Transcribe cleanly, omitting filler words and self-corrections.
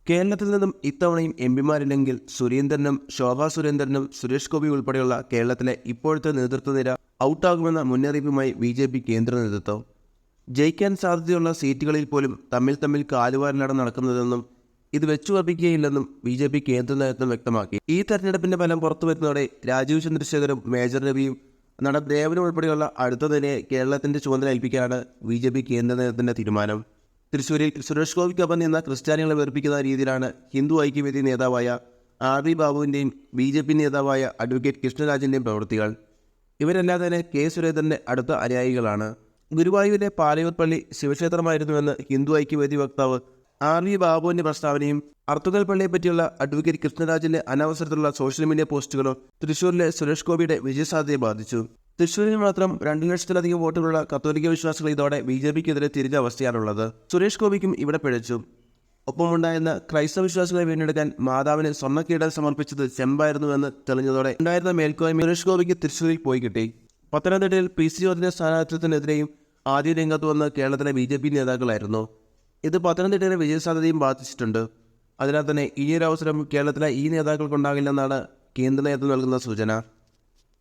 കേരളത്തിൽ നിന്നും ഇത്തവണയും എംപിമാരില്ലെങ്കിൽ സുരേന്ദ്രനും ശോഭാ സുരേന്ദ്രനും സുരേഷ് ഗോപി ഉൾപ്പെടെയുള്ള കേരളത്തിലെ ഇപ്പോഴത്തെ നേതൃത്വനിര ഔട്ടാകുമെന്ന മുന്നറിയിപ്പുമായി ബി.ജെ.പി. കേന്ദ്ര നേതൃത്വം. ജയിക്കാൻ സാധ്യതയുള്ള സീറ്റുകളിൽ പോലും തമ്മിൽ കാലുവാരലാണ് നടക്കുന്നതെന്നും ഇത് വെച്ചുറപ്പിക്കുകയില്ലെന്നും ബി.ജെ.പി. കേന്ദ്ര നേതൃത്വം വ്യക്തമാക്കി. ഈ തെരഞ്ഞെടുപ്പിന്റെ ഫലം പുറത്തുവരുന്നതോടെ രാജീവ് ചന്ദ്രശേഖരും മേജർ രവിയും നടൻ ദേവനും ഉൾപ്പെടെയുള്ള അടുത്ത നിലയെ കേരളത്തിന്റെ ചുമതല ഏൽപ്പിക്കാനാണ് ബി.ജെ.പി. കേന്ദ്ര നേതൃത്വത്തിന്റെ തീരുമാനം. തൃശ്ശൂരിൽ സുരേഷ് ഗോപിക്കൊപ്പം നിന്ന ക്രിസ്ത്യാനികളെ വെറുപ്പിക്കുന്ന രീതിയിലാണ് ഹിന്ദു ഐക്യവേദി നേതാവായ ആർ.വി. ബാബുവിൻ്റെയും ബി.ജെ.പി. നേതാവായ അഡ്വക്കേറ്റ് കൃഷ്ണരാജിൻ്റെയും പ്രവൃത്തികൾ. ഇവരെല്ലാം തന്നെ കെ. സുരേന്ദ്രൻ്റെ അടുത്ത അനുയായികളാണ്. ഗുരുവായൂരിലെ പാലയൂർ പള്ളി ശിവക്ഷേത്രമായിരുന്നുവെന്ന് ഹിന്ദു ഐക്യവേദി വക്താവ് ആർ.വി. ബാബുവിൻ്റെ പ്രസ്താവനയും അർത്തുങ്കൽ പള്ളിയെ പറ്റിയുള്ള അഡ്വക്കേറ്റ് കൃഷ്ണരാജിൻ്റെ അനവസരത്തിലുള്ള സോഷ്യൽ മീഡിയ പോസ്റ്റുകളും തൃശ്ശൂരിലെ സുരേഷ് ഗോപിയുടെ വിജയസാധ്യതയെ ബാധിച്ചു. തൃശ്ശൂരിൽ മാത്രം 2 ലക്ഷത്തിലധികം വോട്ടുകളുള്ള കത്തോലിക്ക വിശ്വാസികൾ ഇതോടെ ബി.ജെ.പിക്കെതിരെ തിരിഞ്ഞ അവസ്ഥയാണുള്ളത്. സുരേഷ് ഗോപിക്കും ഇവിടെ പിഴച്ചു. ഒപ്പമുണ്ടായിരുന്ന ക്രൈസ്തവ വിശ്വാസികളെ വീണ്ടെടുക്കാൻ മാതാവിന് സ്വർണ്ണക്കീടം സമർപ്പിച്ചത് ചെമ്പായിരുന്നുവെന്ന് തെളിഞ്ഞതോടെ ഉണ്ടായിരുന്ന മേൽക്കോയ്മ സുരേഷ് ഗോപിക്ക് തൃശ്ശൂരിൽ പോയി കിട്ടി. പത്തനംതിട്ടയിൽ പി.സി. ജോർജിന്റെ സ്ഥാനാർത്ഥിത്വത്തിനെതിരെയും ആദ്യ രംഗത്ത് വന്ന് കേരളത്തിലെ ബി.ജെ.പി. നേതാക്കളായിരുന്നു. ഇത് പത്തനംതിട്ടയിലെ വിജയസാധ്യതയും ബാധിച്ചിട്ടുണ്ട്. അതിനാൽ തന്നെ ഇനിയൊരു അവസരം കേരളത്തിലെ ഈ നേതാക്കൾക്കുണ്ടാകില്ലെന്നാണ് കേന്ദ്ര നേതൃത്വം നൽകുന്ന സൂചന.